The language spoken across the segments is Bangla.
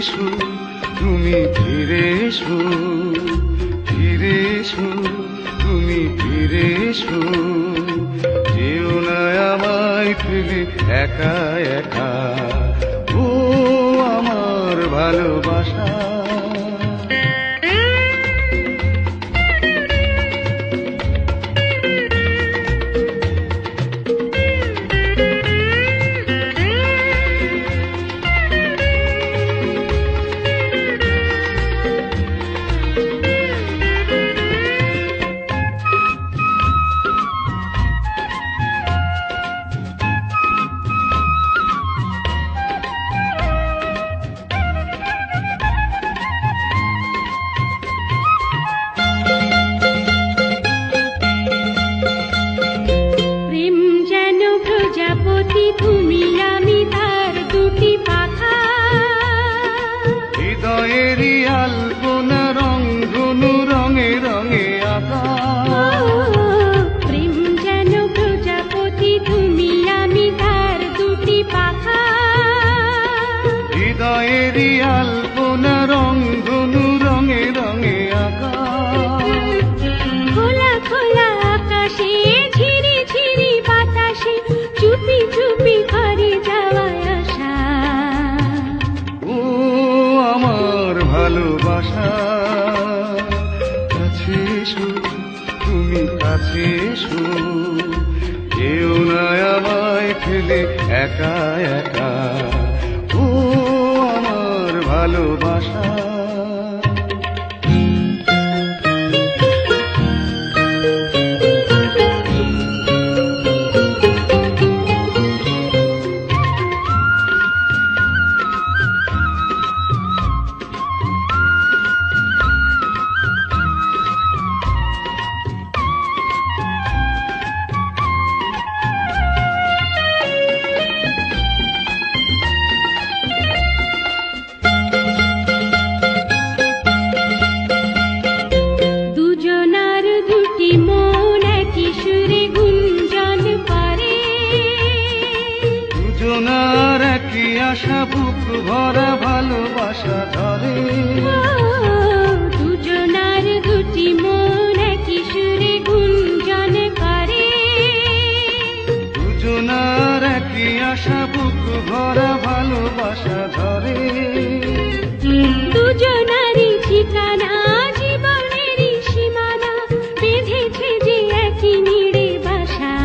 এসো তুমি ফিরে এসো, ফিরে এসো তুমি ফিরে এসো, যেও না আমায় ফেলে একা একা, ও আমার ভালোবাসা। তুমি আমি তার দুটি পাখা, হৃদয়েরই আলপনা রঙধনু রঙে রঙে আঁকা। প্রেম যেন প্রজাপতি তুমি আমি তার দুটি পাখা, হৃদয়েরই আলপনা রঙধনু রঙে রঙে আঁকা। খোলা খোলা আকাশে ঝিরি ঝিরি বাতাসে চুপি চুপি করে যাওয়ায় আসা, ও আমার ভালোবাসা। কাছে এসো তুমি কাছে এসো, কেউ না আমায় ফেলে একা একা, ও আমার ভালোবাসা। দুজনার একই আশা বুক ভরা ভালোবাসা ধরে, দুজনার দুটি মন একই সুরে গুঞ্জন করে, দুজনার একই আশা বুক ভরা ভালোবাসা ধরে। দুজনারই ঠিকানা জীবনেরই সীমানা বেঁধেছে যে একই নিড়ে বাসা,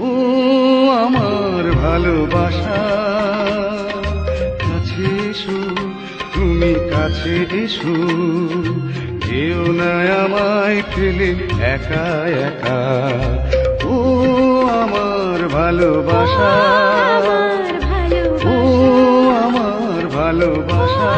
ও আমার ভালোবাসা। কাছে এসো তুমি কাছে এসো, যেও না আমায় ফেলে একা একা, ও আমার ভালোবাসা, ও আমার ভালোবাসা।